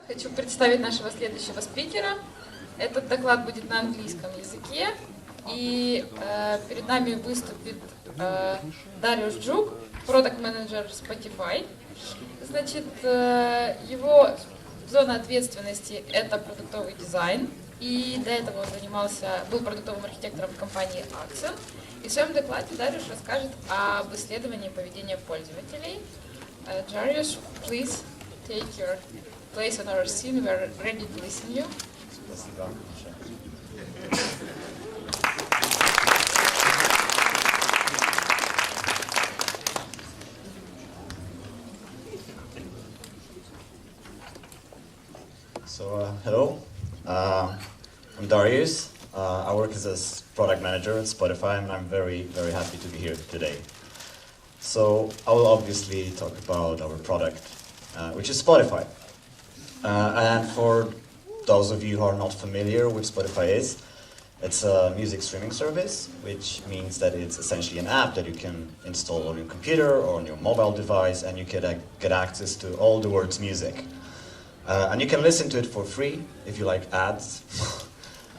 Хочу представить нашего следующего спикера. Этот доклад будет на английском языке. И перед нами выступит Dariusz Dziuk, продакт-менеджер Spotify. Значит, его зона ответственности – это продуктовый дизайн. И до этого он был продуктовым архитектором в компании Accent. И в своем докладе Dariusz расскажет об исследовании поведения пользователей. Dariusz, please take your place on our scene. We are ready to listen to you. So, hello, I'm Dariusz. I work as a product manager at Spotify, and I'm very, very happy to be here today. So, I will obviously talk about our product, which is Spotify. And for those of you who are not familiar with Spotify it's a music streaming service, which means that it's essentially an app that you can install on your computer or on your mobile device, and you can get access to all the world's music. And you can listen to it for free if you like ads,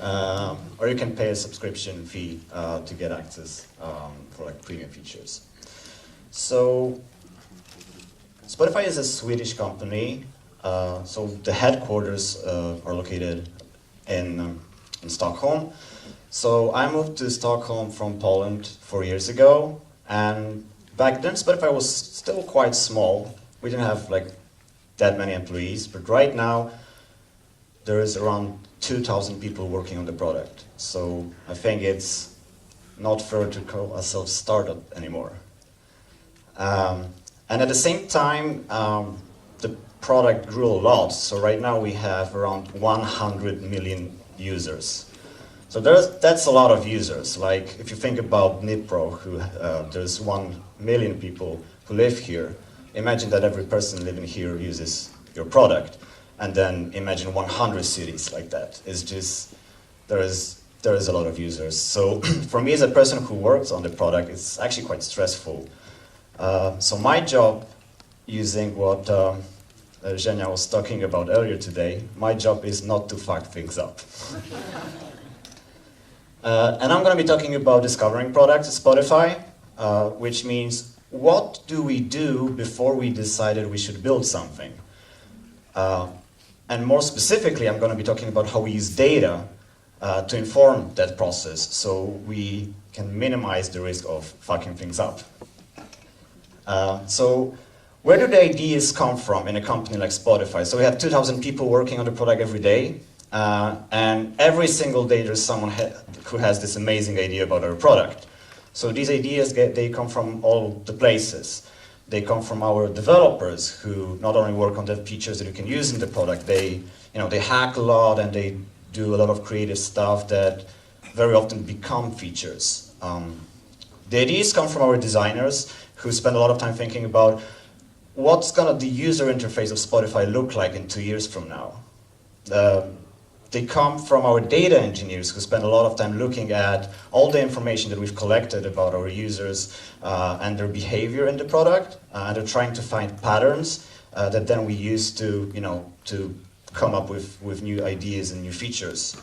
or you can pay a subscription fee to get access for like premium features. So Spotify is a Swedish company. So the headquarters are located in Stockholm. So I moved to Stockholm from Poland 4 years ago, and back then Spotify was still quite small. We didn't have like that many employees, but right now there is around 2,000 people working on the product. So I think it's not fair to call ourselves startup anymore. And at the same time, the product grew a lot. So right now we have around 100 million users. So that's a lot of users. Like if you think about Dnipro, there's 1 million people who live here. Imagine that every person living here uses your product, and then imagine 100 cities like that. It's just, there is a lot of users. So for me as a person who works on the product, it's actually quite stressful. So my job, using what Zhenya was talking about earlier today, my job is not to fuck things up. And I'm going to be talking about discovering products at Spotify, which means what do we do before we decided we should build something? And more specifically, I'm going to be talking about how we use data to inform that process so we can minimize the risk of fucking things up. So where do the ideas come from in a company like Spotify? So we have 2,000 people working on the product every day, and every single day there's someone who has this amazing idea about our product. So these ideas, they come from all the places. They come from our developers who not only work on the features that you can use in the product, they hack a lot and they do a lot of creative stuff that very often become features. The ideas come from our designers who spend a lot of time thinking about what's the user interface of Spotify look like in 2 years from now. They come from our data engineers who spend a lot of time looking at all the information that we've collected about our users and their behavior in the product, and they're trying to find patterns that then we use to come up with new ideas and new features.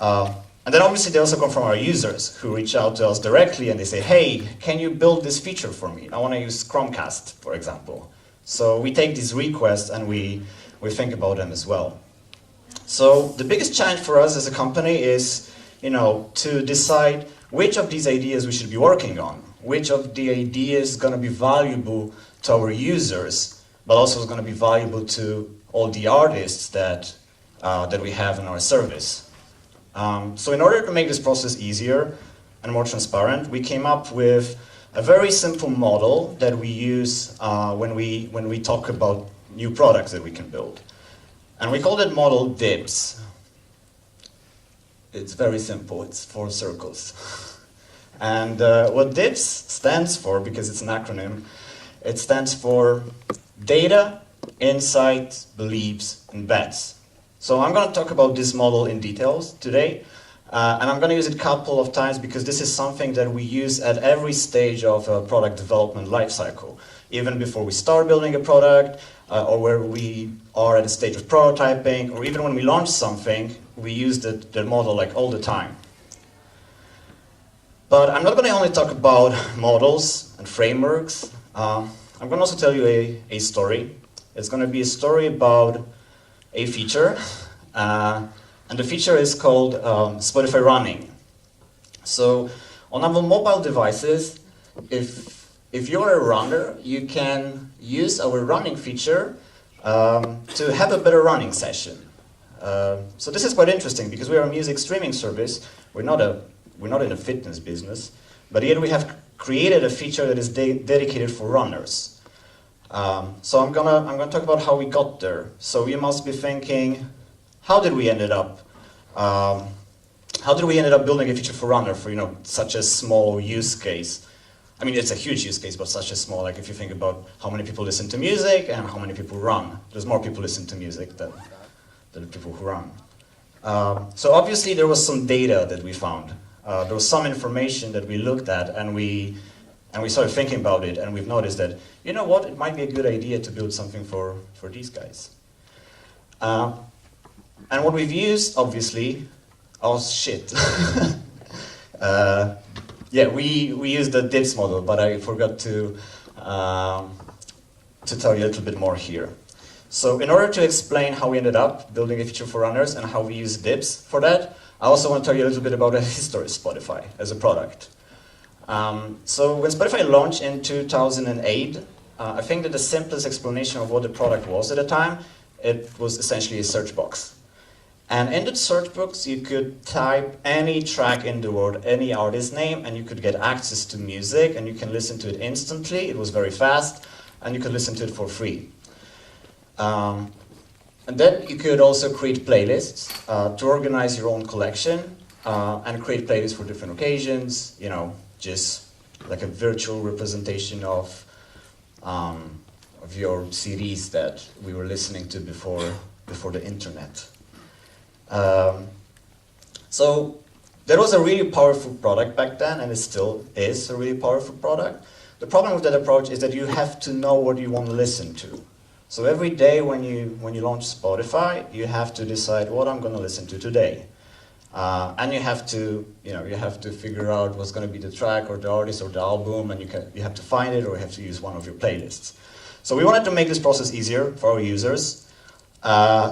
And then obviously they also come from our users who reach out to us directly and they say, hey, can you build this feature for me? I want to use Chromecast, for example. So we take these requests and we think about them as well. So the biggest challenge for us as a company is, to decide which of these ideas we should be working on, which of the ideas is going to be valuable to our users, but also is going to be valuable to all the artists that we have in our service. So in order to make this process easier and more transparent, we came up with a very simple model that we use when we talk about new products that we can build. And we call that model DIBS. It's very simple, it's 4 circles. And what DIBS stands for, because it's an acronym, it stands for Data, Insight, Beliefs, and Bets. So I'm going to talk about this model in details today, and I'm going to use it a couple of times because this is something that we use at every stage of a product development lifecycle. Even before we start building a product, or where we are at a stage of prototyping, or even when we launch something, we use the model like all the time. But I'm not going to only talk about models and frameworks. I'm going to also tell you a story. It's going to be a story about a feature, and the feature is called Spotify Running. So on our mobile devices, if you're a runner, you can use our running feature to have a better running session. So this is quite interesting because we are a music streaming service. We're not in the fitness business, but yet we have created a feature that is dedicated for runners. So I'm gonna talk about how we got there. So you must be thinking, how did we ended up building a feature for runner for such a small use case? I mean, it's a huge use case, but such a small. Like if you think about how many people listen to music and how many people run, there's more people listen to music than the people who run. So obviously there was some data that we found. There was some information that we looked at, and we started thinking about it, and we've noticed that, you know what, it might be a good idea to build something for these guys. And what we've used, obviously, oh shit. Yeah, we used the dips model, but I forgot to tell you a little bit more here. So in order to explain how we ended up building a feature for runners and how we use dips for that, I also want to tell you a little bit about the history of Spotify as a product. So when Spotify launched in 2008, I think that the simplest explanation of what the product was at the time, it was essentially a search box. And in the search box, you could type any track in the world, any artist name, and you could get access to music, and you can listen to it instantly. It was very fast, and you could listen to it for free. And then you could also create playlists to organize your own collection and create playlists for different occasions, just like a virtual representation of your CDs that we were listening to before the internet. So that was a really powerful product back then, and it still is a really powerful product. The problem with that approach is that you have to know what you want to listen to. So every day when you launch Spotify, you have to decide what I'm going to listen to today. And you have to figure out what's going to be the track or the artist or the album, and you have to find it, or you have to use one of your playlists. So we wanted to make this process easier for our users.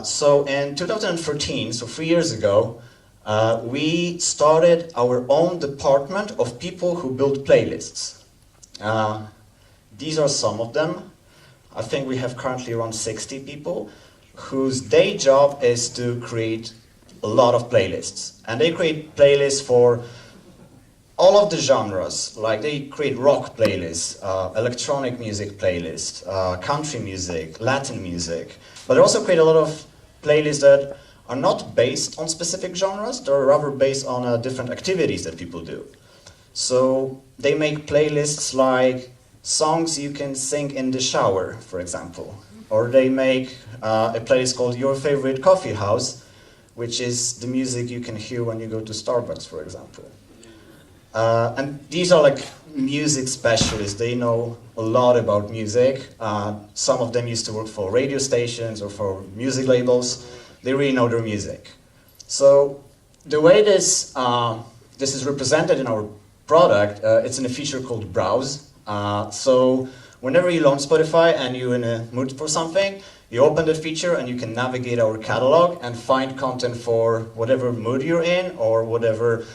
So in 2013, so 3 years ago, we started our own department of people who build playlists. These are some of them. I think we have currently around 60 people whose day job is to create a lot of playlists. And they create playlists for all of the genres. Like they create rock playlists, electronic music playlists, country music, Latin music. But they also create a lot of playlists that are not based on specific genres, they're rather based on different activities that people do. So they make playlists like songs you can sing in the shower, for example. Or they make a playlist called Your Favorite Coffee House, which is the music you can hear when you go to Starbucks, for example. And these are like music specialists. They know a lot about music. Some of them used to work for radio stations or for music labels. They really know their music. So the way this is represented in our product, it's in a feature called Browse. So whenever you launch Spotify and you're in a mood for something, you open the feature and you can navigate our catalog and find content for whatever mood you're in, or whatever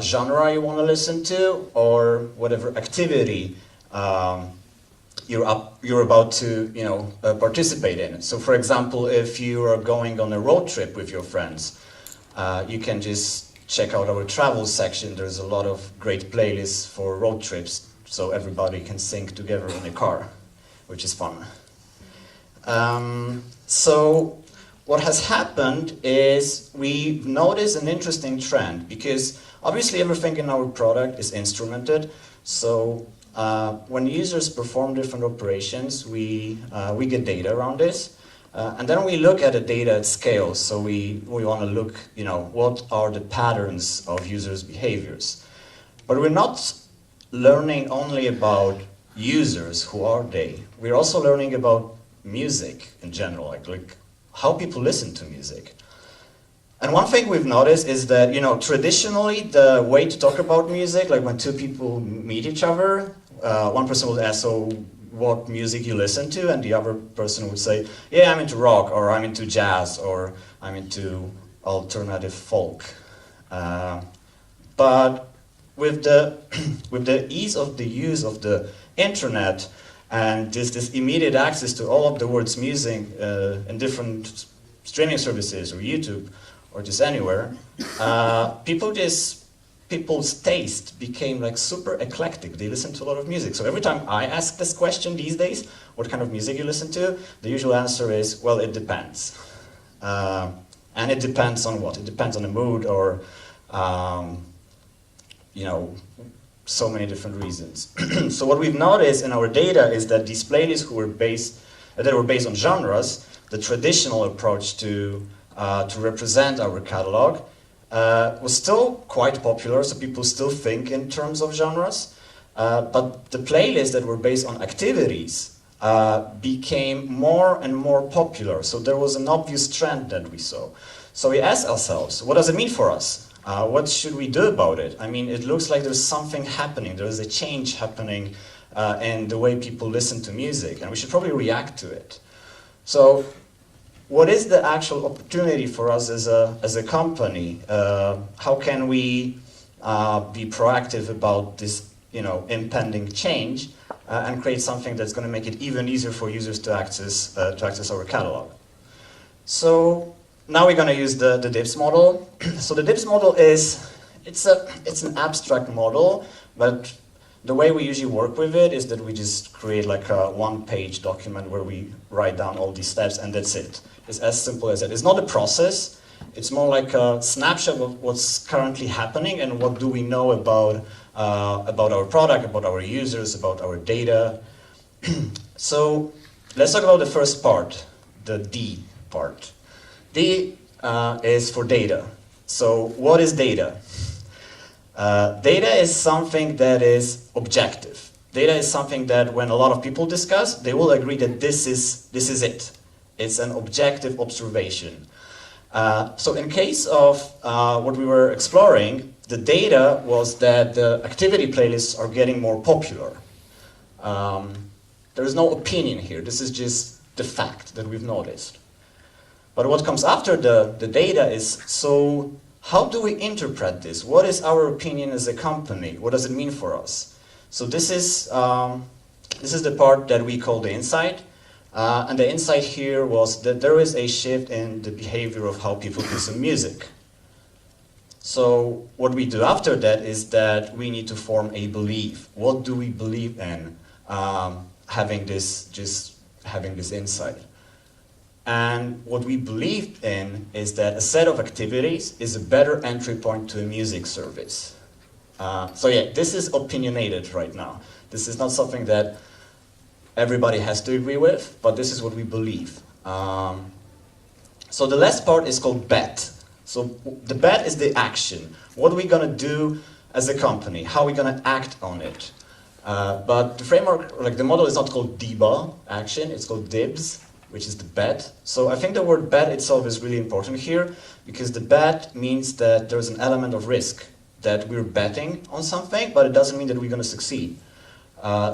genre you want to listen to, or whatever activity you're about to participate in. So for example, if you are going on a road trip with your friends, you can just check out our travel section. There's a lot of great playlists for road trips, so everybody can sing together in a car, which is fun. So what has happened is we've noticed an interesting trend, because obviously everything in our product is instrumented. So when users perform different operations, we get data around this. And then we look at the data at scale. So we want to look, what are the patterns of users' behaviors. But we're not learning only about users, who are they. We're also learning about music in general, like how people listen to music. And one thing we've noticed is that, you know, traditionally the way to talk about music, like when two people meet each other, one person would ask, so what music you listen to? And the other person would say, yeah, I'm into rock, or I'm into jazz, or I'm into alternative folk. But with the ease of the use of the internet and this immediate access to all of the world's music in different streaming services or YouTube or just anywhere, people's taste became like super eclectic. They listen to a lot of music. So every time I ask this question these days, what kind of music you listen to, the usual answer is, well, it depends. And it depends on what? It depends on the mood or, you know, so many different reasons. So what we've noticed in our data is that these playlists that were based on genres, the traditional approach to represent our catalog, was still quite popular, so people still think in terms of genres. But the playlists that were based on activities became more and more popular. So there was an obvious trend that we saw. So we asked ourselves, what does it mean for us? What should we do about it? I mean, it looks like there's something happening. There's a change happening in the way people listen to music, and we should probably react to it. So what is the actual opportunity for us as a company? How can we be proactive about this, you know, impending change and create something that's going to make it even easier for users to access our catalog? So now we're going to use the DIBS model. So the DIBS model it's an abstract model, but the way we usually work with it is that we just create like a one-page document where we write down all these steps, and that's it. It's as simple as that. It's not a process. It's more like a snapshot of what's currently happening and what do we know about our product, about our users, about our data. So let's talk about the first part, the D part. D is for data. So what is data? Data is something that is objective. Data is something that when a lot of people discuss, they will agree that this is it. It's an objective observation. So in case of what we were exploring, the data was that the activity playlists are getting more popular. There is no opinion here. This is just the fact that we've noticed. But what comes after the data is, so how do we interpret this? What is our opinion as a company? What does it mean for us? So this is the part that we call the insight. And the insight here was that there is a shift in the behavior of how people consume music. So what we do after that is that we need to form a belief. What do we believe in having this insight? And what we believed in is that a set of activities is a better entry point to a music service. So yeah, this is opinionated right now. This is not something that everybody has to agree with, but this is what we believe. So the last part is called bet. So the bet is the action. What are we going to do as a company? How are we going to act on it? But the framework, like the model is not called DIBA, action, it's called DIBS, which is the bet. So I think the word bet itself is really important here, because the bet means that there's an element of risk, that we're betting on something, but it doesn't mean that we're going to succeed.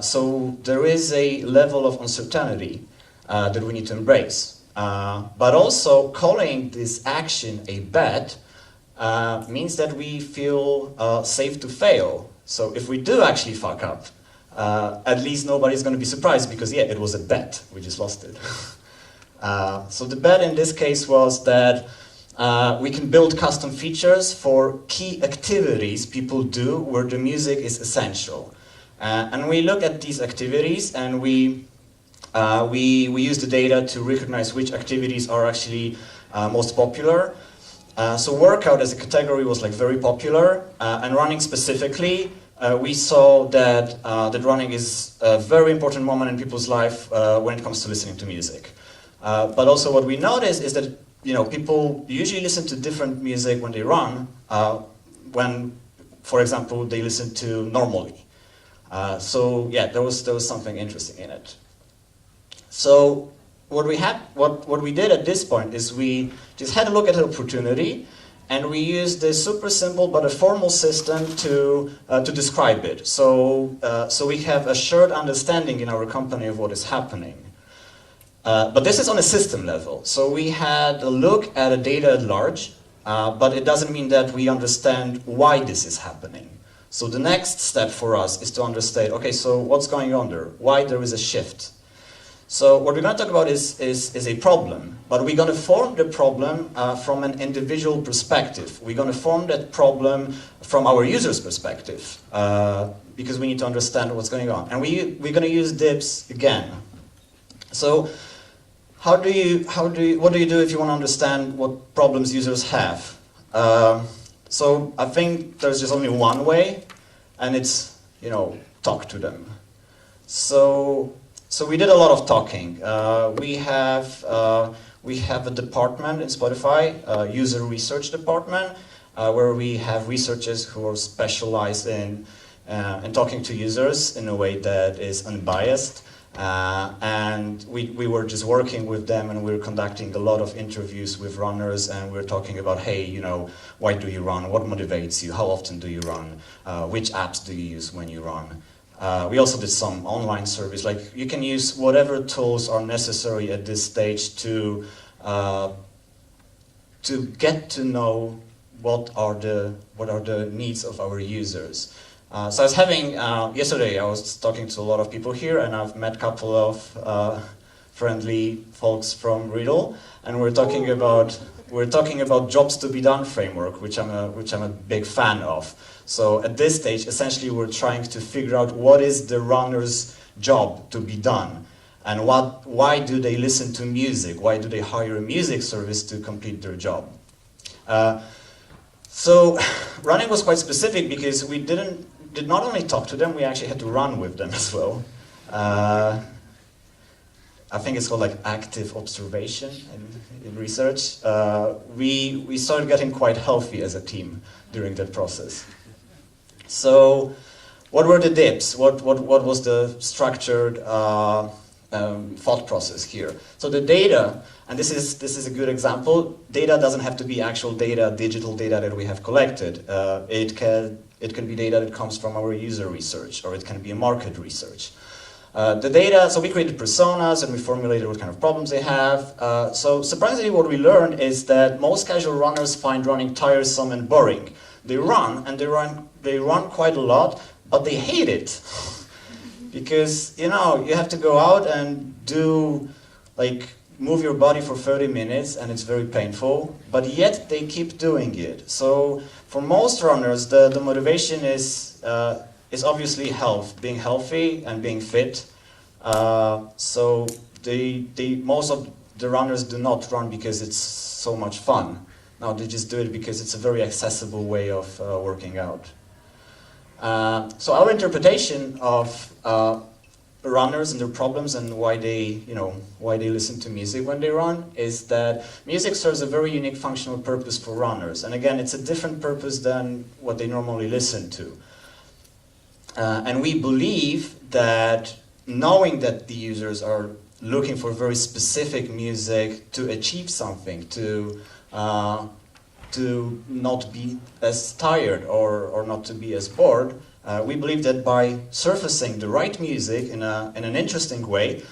So there is a level of uncertainty that we need to embrace. But also calling this action a bet means that we feel safe to fail. So if we do actually fuck up, at least nobody's going to be surprised, because yeah, it was a bet, we just lost it. So the bet in this case was that we can build custom features for key activities people do where the music is essential. And we look at these activities and we use the data to recognize which activities are actually most popular. So workout as a category was like very popular, and running specifically, we saw that running is a very important moment in people's life when it comes to listening to music. But also what we noticed is that people usually listen to different music when they run, when, for example, they listen to normally. So yeah, there was something interesting in it. So what we did at this point is we just had a look at an opportunity, and we used this super simple but a formal system to describe it. So we have a shared understanding in our company of what is happening. But this is on a system level. So we had a look at a data at large, but it doesn't mean that we understand why this is happening. So the next step for us is to understand, okay, so what's going on there? Why there is a shift? So what we're going to talk about is a problem, but we're going to form the problem from an individual perspective. We're going to form that problem from our user's perspective, because we need to understand what's going on. And we're going to use dips again. So what do you do if you want to understand what problems users have? So I think there's just only one way, and it's, talk to them. So we did a lot of talking. We have a department in Spotify, user research department, where we have researchers who are specialized in talking to users in a way that is unbiased. And we were just working with them, and we were conducting a lot of interviews with runners, and we were talking about, hey, why do you run? What motivates you? How often do you run? Which apps do you use when you run? We also did some online surveys. Like, you can use whatever tools are necessary at this stage to get to know what are the needs of our users. So I was having yesterday. I was talking to a lot of people here, and I've met a couple of friendly folks from Riddle, and we're talking about jobs to be done framework, which I'm a big fan of. So at this stage, essentially, we're trying to figure out what is the runner's job to be done, and why do they listen to music? Why do they hire a music service to complete their job? So running was quite specific because we did not only talk to them, we actually had to run with them as well. I think it's called like active observation in research. We started getting quite healthy as a team during that process. So what were the dips? What was the structured thought process here? So the data, and this is a good example, data doesn't have to be actual data, digital data that we have collected. It can be data that comes from our user research, or it can be a market research. The data, so we created personas and we formulated what kind of problems they have. So surprisingly, what we learned is that most casual runners find running tiresome and boring. They run, and they run quite a lot, but they hate it. Because, you have to go out and move your body for 30 minutes, and it's very painful, but yet they keep doing it. So for most runners, the motivation is obviously health, being healthy and being fit. So most of the runners do not run because it's so much fun. No, they just do it because it's a very accessible way of working out. So our interpretation of runners and their problems and why they listen to music when they run is that music serves a very unique functional purpose for runners. And again, it's a different purpose than what they normally listen to. And we believe that knowing that the users are looking for very specific music to achieve something, to not be as tired or not to be as bored, we believe that by surfacing the right music in an interesting way,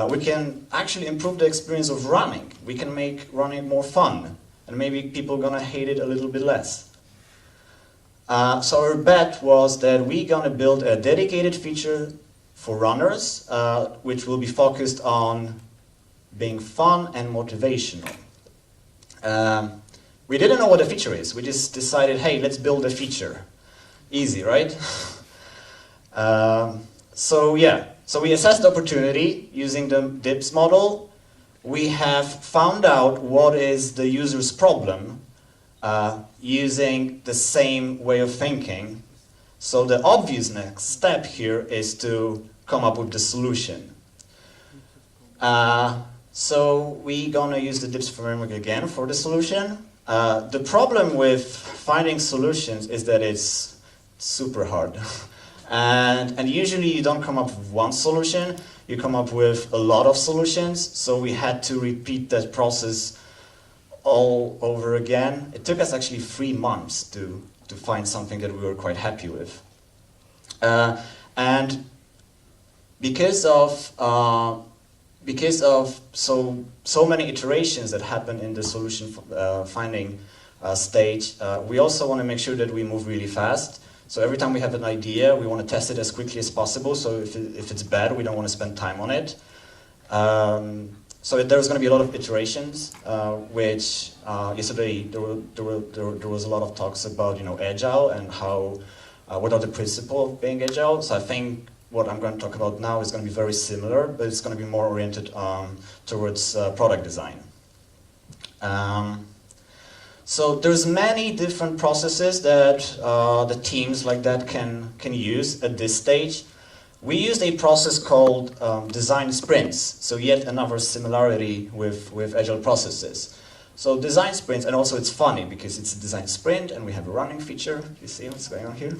we can actually improve the experience of running. We can make running more fun, and maybe people are gonna hate it a little bit less. So our bet was that we're gonna build a dedicated feature for runners, which will be focused on being fun and motivational. We didn't know what a feature is. We just decided, hey, let's build a feature. Easy, right? So we assessed the opportunity using the DIPS model. We have found out what is the user's problem using the same way of thinking. So the obvious next step here is to come up with the solution. So we're gonna use the DIPS framework again for the solution. The problem with finding solutions is that it's super hard. And usually you don't come up with one solution, you come up with a lot of solutions, so we had to repeat that process all over again. It took us actually 3 months to find something that we were quite happy with. And because of so many iterations that happen in the solution finding stage, we also want to make sure that we move really fast. So every time we have an idea, we want to test it as quickly as possible. So if it's bad, we don't want to spend time on it. So there's going to be a lot of iterations, which yesterday there was a lot of talks about agile and how what are the principles of being agile. So I think what I'm going to talk about now is going to be very similar, but it's going to be more oriented towards product design. So there's many different processes that the teams like that can use at this stage. We used a process called design sprints, so yet another similarity with agile processes. So design sprints, and also it's funny because it's a design sprint and we have a running feature. You see what's going on here?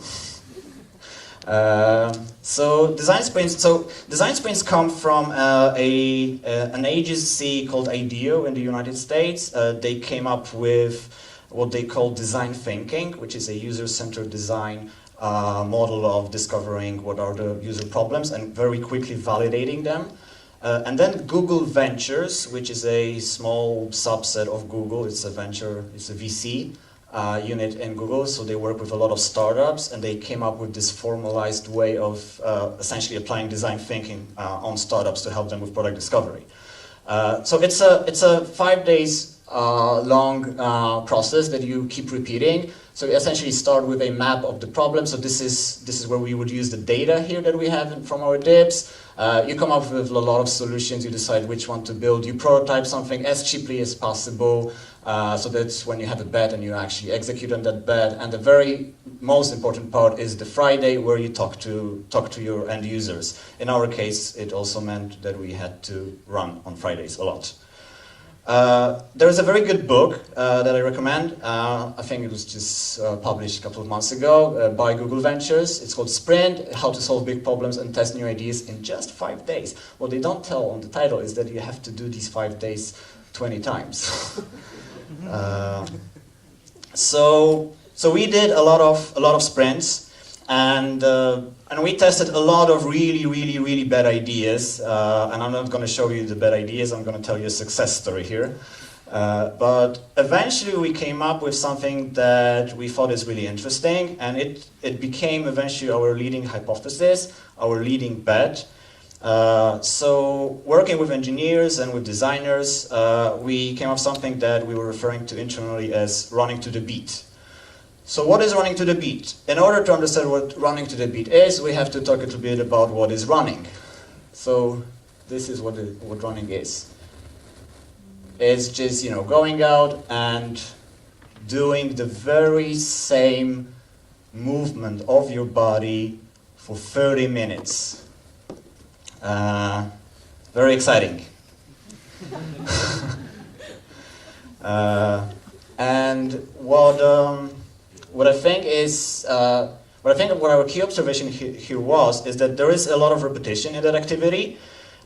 So design sprints come from an agency called IDEO in the United States. They came up with what they call design thinking, which is a user-centered design model of discovering what are the user problems and very quickly validating them. And then Google Ventures, which is a small subset of Google. It's a VC unit in Google, so they work with a lot of startups, and they came up with this formalized way of essentially applying design thinking on startups to help them with product discovery. So it's a 5 days long process that you keep repeating. So you essentially start with a map of the problem. So this is where we would use the data here that we have from our DIBs. You come up with a lot of solutions, you decide which one to build, you prototype something as cheaply as possible, so that's when you have a bet and you actually execute on that bet. And the very most important part is the Friday where you talk to your end users. In our case, it also meant that we had to run on Fridays a lot. There is a very good book that I recommend. I think it was just published a couple of months ago by Google Ventures. It's called Sprint, How to Solve Big Problems and Test New Ideas in Just 5 Days. What they don't tell on the title is that you have to do these 5 days 20 times. So we did a lot of sprints, and we tested a lot of really bad ideas. And I'm not going to show you the bad ideas. I'm going to tell you a success story here. But eventually we came up with something that we thought is really interesting, and it became eventually our leading hypothesis, our leading bet. So working with engineers and with designers, we came up with something that we were referring to internally as running to the beat. So what is running to the beat? In order to understand what running to the beat is, we have to talk a little bit about what is running. So this is what running is. It's just, going out and doing the very same movement of your body for 30 minutes. Very exciting. And what I think what our key observation here was is that there is a lot of repetition in that activity,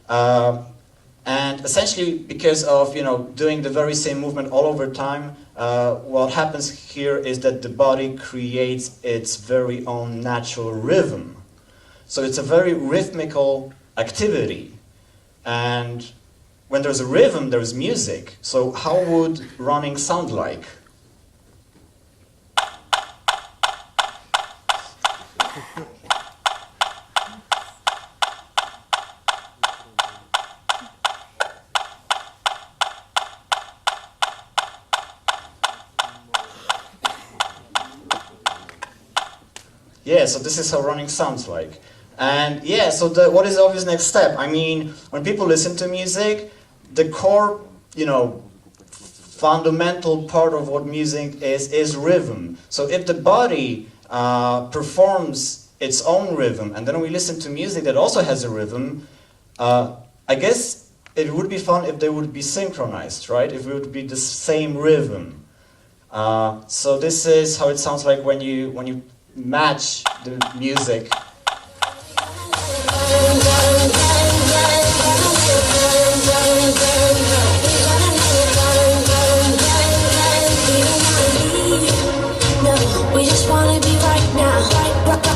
and essentially because of doing the very same movement all over time, what happens here is that the body creates its very own natural rhythm. So it's a very rhythmical activity, and when there's a rhythm, there's music. So how would running sound like? Yeah, so this is how running sounds like. And yeah, so what is the obvious next step? I mean, when people listen to music, the core, fundamental part of what music is rhythm. So if the body performs its own rhythm, and then we listen to music that also has a rhythm, I guess it would be fun if they would be synchronized, right? If it would be the same rhythm. So this is how it sounds like when you match the music We just wanna be right now,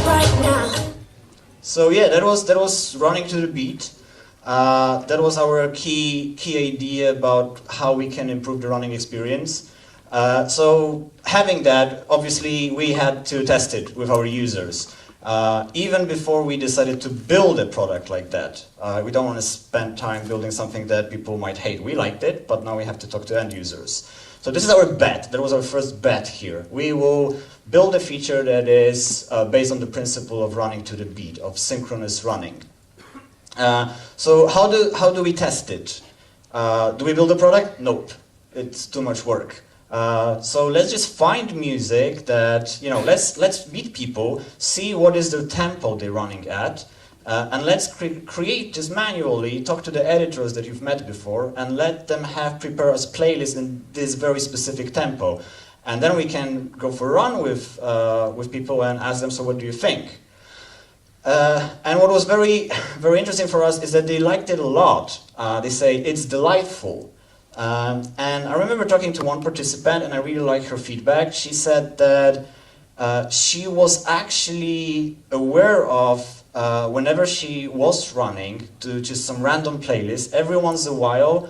right now. So yeah, that was running to the beat. That was our key idea about how we can improve the running experience. So having that, obviously we had to test it with our users. Even before we decided to build a product like that. We don't want to spend time building something that people might hate. We liked it, but now we have to talk to end users. So this is our bet. That was our first bet here. We will build a feature that is based on the principle of running to the beat, of synchronous running. So how do we test it? Do we build a product? Nope. It's too much work. So let's just find music that, you know, let's meet people, see what is the tempo they're running at, and let's create this manually, talk to the editors that you've met before, and let them prepare us playlists in this very specific tempo. And then we can go for a run with people and ask them, so what do you think? And what was very, very interesting for us is that they liked it a lot. They say, it's delightful. And I remember talking to one participant, and I really liked her feedback. She said that she was actually aware of, whenever she was running to just some random playlist, every once in a while,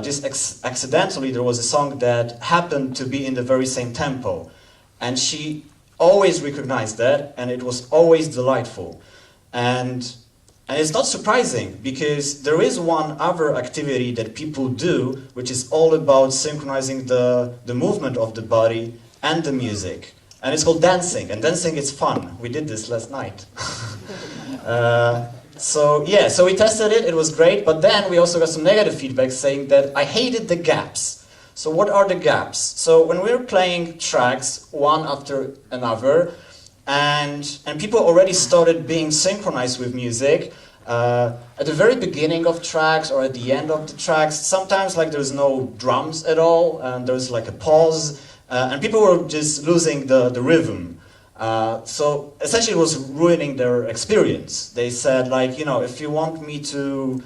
just accidentally, there was a song that happened to be in the very same tempo. And she always recognized that, and it was always delightful. And it's not surprising, because there is one other activity that people do, which is all about synchronizing the movement of the body and the music. And it's called dancing, and dancing is fun. We did this last night. So we tested it, it was great, but then we also got some negative feedback saying that I hated the gaps. So what are the gaps? So when we're playing tracks one after another, and people already started being synchronized with music, at the very beginning of tracks or at the end of the tracks, sometimes like there's no drums at all, and there's like a pause, and people were just losing the rhythm. So essentially it was ruining their experience. They said, like, you know, if you want me to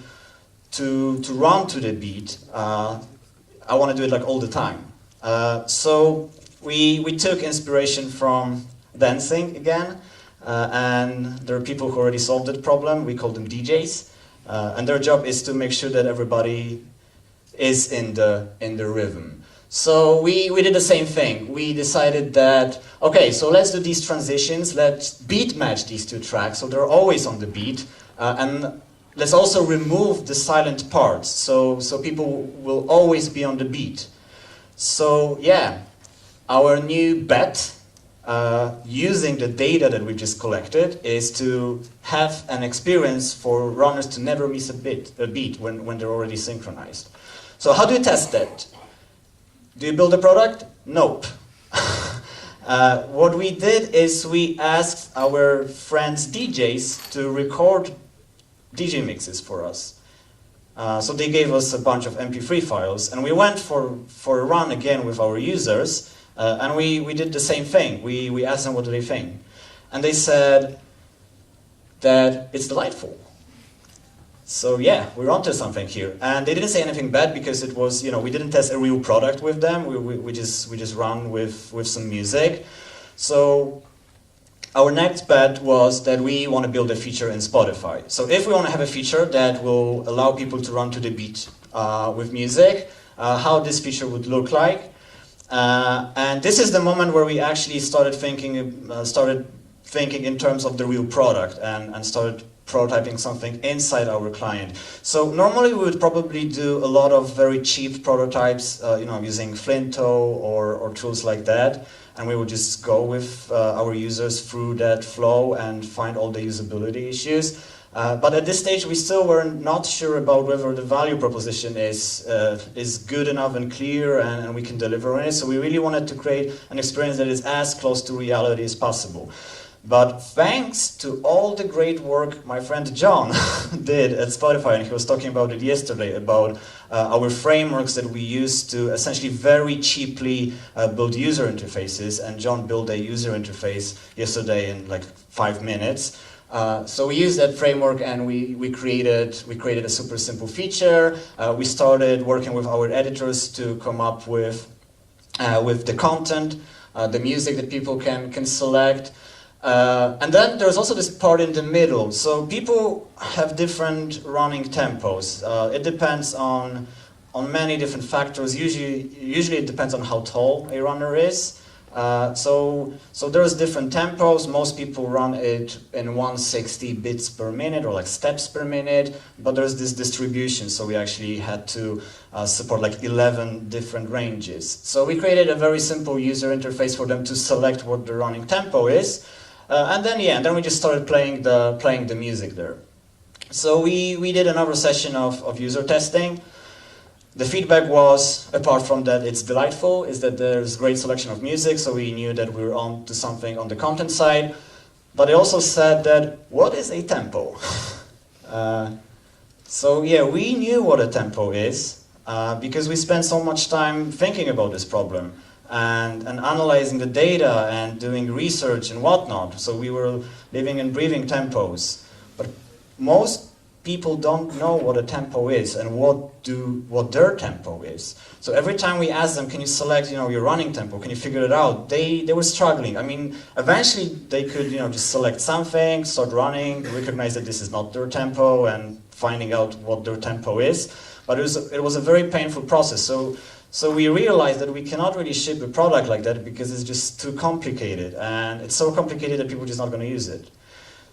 run to the beat, I want to do it like all the time. So we took inspiration from dancing again, and there are people who already solved that problem. We call them DJs, and their job is to make sure that everybody is in the rhythm. So we did the same thing. We decided that, okay, so let's do these transitions, let's beat match these two tracks so they're always on the beat, and let's also remove the silent parts so people will always be on the beat. So yeah, our new bet, using the data that we just collected, is to have an experience for runners to never miss a beat when they're already synchronized. So how do you test that? Do you build a product? Nope. What we did is we asked our friends DJs to record DJ mixes for us. So they gave us a bunch of MP3 files, and we went for a run again with our users, and we did the same thing. We asked them what do they think. And they said that it's delightful. So yeah, we're onto something here. And they didn't say anything bad because it was, you know, we didn't test a real product with them. We just run with some music. So our next bet was that we want to build a feature in Spotify. So if we want to have a feature that will allow people to run to the beat with music, how this feature would look like. And this is the moment where we actually started thinking in terms of the real product and started prototyping something inside our client. So normally we would probably do a lot of very cheap prototypes, you know, using Flinto or tools like that, and we would just go with our users through that flow and find all the usability issues. But at this stage we still were not sure about whether the value proposition is good enough and clear and we can deliver on it. So we really wanted to create an experience that is as close to reality as possible. But thanks to all the great work my friend John did at Spotify, and he was talking about it yesterday, about our frameworks that we use to essentially very cheaply build user interfaces, and John built a user interface yesterday in like 5 minutes. So we used that framework and we created a super simple feature. We started working with our editors to come up with the content the music that people can select. And then there's also this part in the middle. So people have different running tempos. It depends on many different factors. Usually it depends on how tall a runner is. So there's different tempos. Most people run it in 160 beats per minute or like steps per minute, but there's this distribution, so we actually had to support like 11 different ranges. So we created a very simple user interface for them to select what the running tempo is, and then we just started playing the music there. So we did another session of user testing. The feedback was, apart from that it's delightful, is that there's great selection of music, so we knew that we were on to something on the content side. But they also said that, what is a tempo? So yeah, we knew what a tempo is, because we spent so much time thinking about this problem and analyzing the data and doing research and whatnot. So we were living and breathing tempos. But most people don't know what a tempo is and what their tempo is. So every time we ask them, can you select, your running tempo? Can you figure it out? They were struggling. I mean, eventually they could, just select something, start running, recognize that this is not their tempo, and finding out what their tempo is. But it was a very painful process. So we realized that we cannot really ship a product like that because it's just too complicated, and it's so complicated that people are just not going to use it.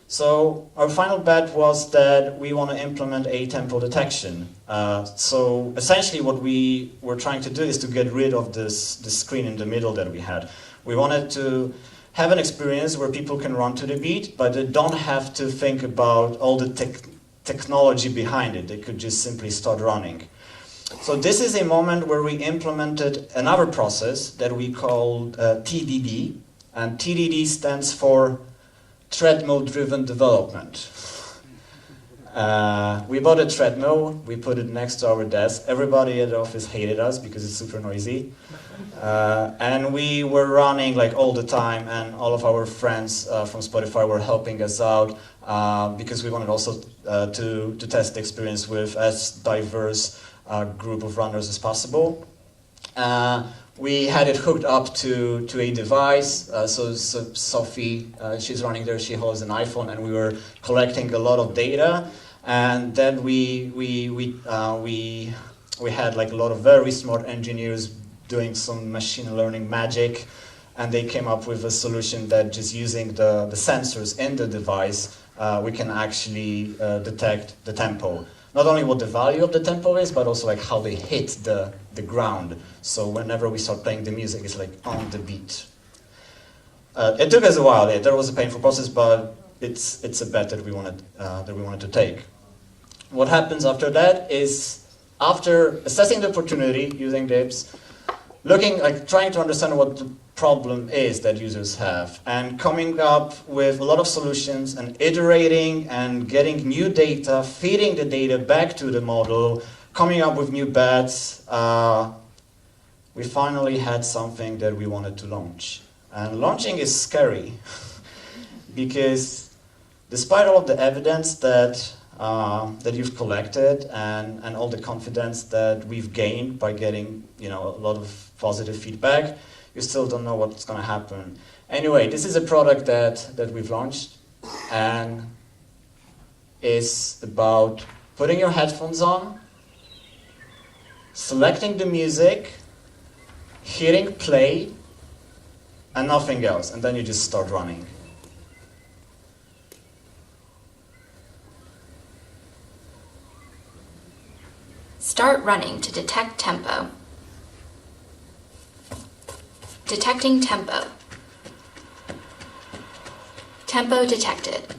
So our final bet was that we want to implement a tempo detection. So essentially what we were trying to do is to get rid of this screen in the middle that we had. We wanted to have an experience where people can run to the beat, but they don't have to think about all the technology behind it. They could just simply start running. So this is a moment where we implemented another process that we called TDD, and TDD stands for treadmill-driven development. We bought a treadmill, we put it next to our desk. Everybody at the office hated us because it's super noisy. And we were running like all the time, and all of our friends from Spotify were helping us out because we wanted also to test the experience with as diverse group of runners as possible. We had it hooked up to a device, so Sophie, she's running there, she holds an iPhone, and we were collecting a lot of data, and then we had like a lot of very smart engineers doing some machine learning magic, and they came up with a solution that just using the sensors in the device, we can actually detect the tempo. Not only what the value of the tempo is, but also like how they hit the ground. So whenever we start playing the music, it's like on the beat. It took us a while. There was a painful process, but it's a bet that we wanted to take. What happens after that is, after assessing the opportunity using DIPS, trying to understand what the problem is that users have, and coming up with a lot of solutions and iterating and getting new data, feeding the data back to the model, coming up with new bets, we finally had something that we wanted to launch. And launching is scary because despite all of the evidence that you've collected and all the confidence that we've gained by getting a lot of positive feedback, you still don't know what's going to happen. Anyway, this is a product that we've launched, and is about putting your headphones on, selecting the music, hitting play, and nothing else, and then you just start running. Start running to detect tempo. Detecting tempo. Tempo detected.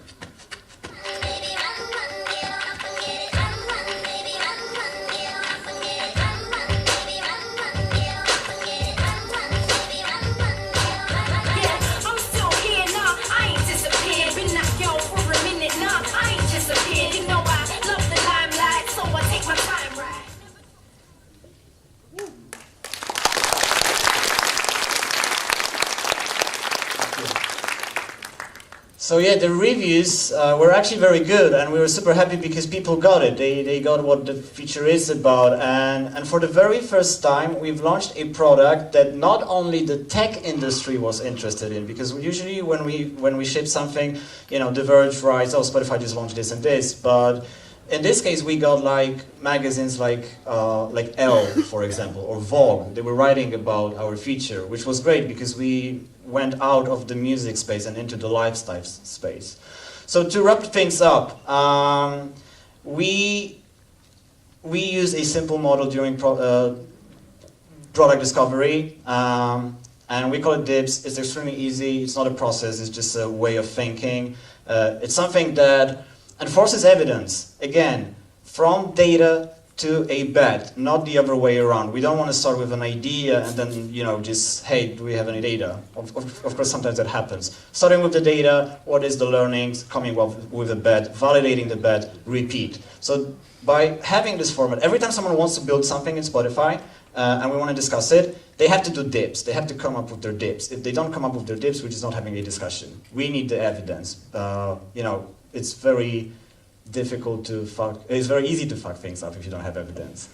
So yeah, the reviews were actually very good, and we were super happy because people got it. They got what the feature is about, and for the very first time, we've launched a product that not only the tech industry was interested in, because usually when we ship something, you know, The Verge writes, "Oh, Spotify just launched this and this," but in this case, we got like magazines like Elle, for example, or Vogue. They were writing about our feature, which was great because we went out of the music space and into the lifestyle space. So to wrap things up, we use a simple model during product discovery, and we call it DIBS. It's extremely easy. It's not a process. It's just a way of thinking. It's something that enforces evidence, again, from data to a bet, not the other way around. We don't want to start with an idea and then, you know, just, hey, do we have any data? Of course, sometimes that happens. Starting with the data, what is the learnings, coming up with a bet, validating the bet, repeat. So by having this format, every time someone wants to build something in Spotify, and we want to discuss it, they have to do dips. They have to come up with their dips. If they don't come up with their dips, we're just not having a discussion. We need the evidence. You know, it's very difficult to fuck, it's very easy to fuck things up if you don't have evidence.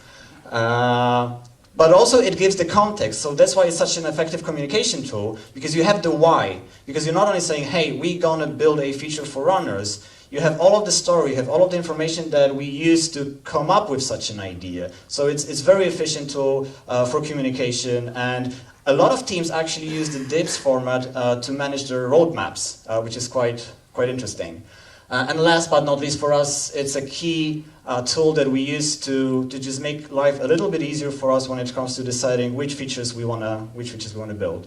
But also it gives the context, so that's why it's such an effective communication tool, because you have the why. Because you're not only saying, hey, we're gonna build a feature for runners, you have all of the story, you have all of the information that we use to come up with such an idea. So it's very efficient tool for communication, and a lot of teams actually use the DIBS format to manage their roadmaps, which is quite interesting. And last but not least for us, it's a key tool that we use to just make life a little bit easier for us when it comes to deciding which features we wanna build.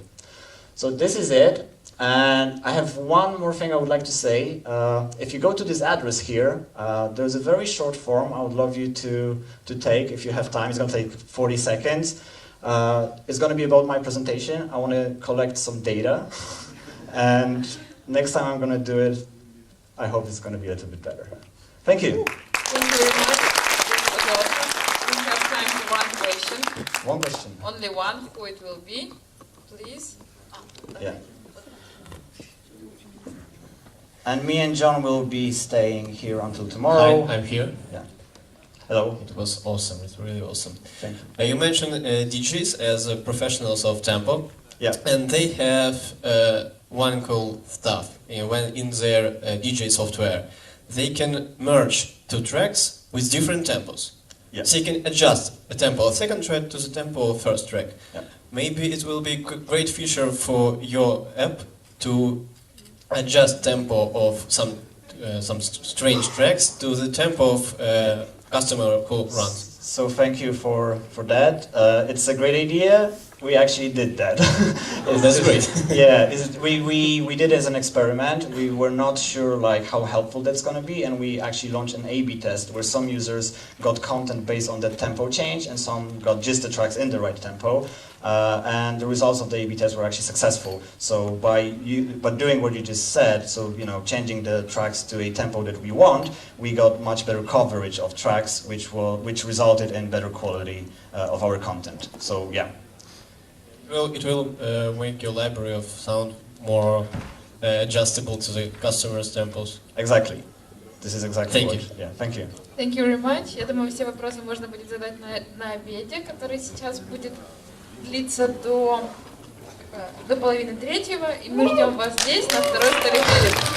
So this is it, and I have one more thing I would like to say. If you go to this address here, there's a very short form I would love you to take if you have time. It's gonna take 40 seconds. It's gonna be about my presentation. I wanna collect some data, and next time I'm gonna do it, I hope it's going to be a little bit better. Thank you. Thank you very much. This was awesome. We have time for one question. One question. Only one. Who it will be? Please. Yeah. And me and John will be staying here until tomorrow. I'm here. Yeah. Hello. It was awesome. It's really awesome. Thank you. You mentioned DJs as professionals of tempo. Yeah. And they have one cool stuff. When in their DJ software, they can merge two tracks with different tempos. Yeah. So you can adjust the tempo of second track to the tempo of first track. Yeah. Maybe it will be a great feature for your app to adjust tempo of some strange tracks to the tempo of customer who runs. So thank you for that. It's a great idea. We actually did that. That's great. Yeah, we did it as an experiment. We were not sure like how helpful that's going to be, and we actually launched an A/B test where some users got content based on the tempo change, and some got just the tracks in the right tempo. And the results of the A/B test were actually successful. So by doing what you just said, so you know, changing the tracks to a tempo that we want, we got much better coverage of tracks, which resulted in better quality of our content. So yeah. Well, it will make your library of sound more adjustable to the customer's tempos. Exactly. This is exactly Thank what. you. Yeah, thank you. Thank you very much. Я думаю, все вопросы можно будет задать на обеде, который сейчас будет длиться до половины третьего, и мы ждем вас здесь, на второй стороне.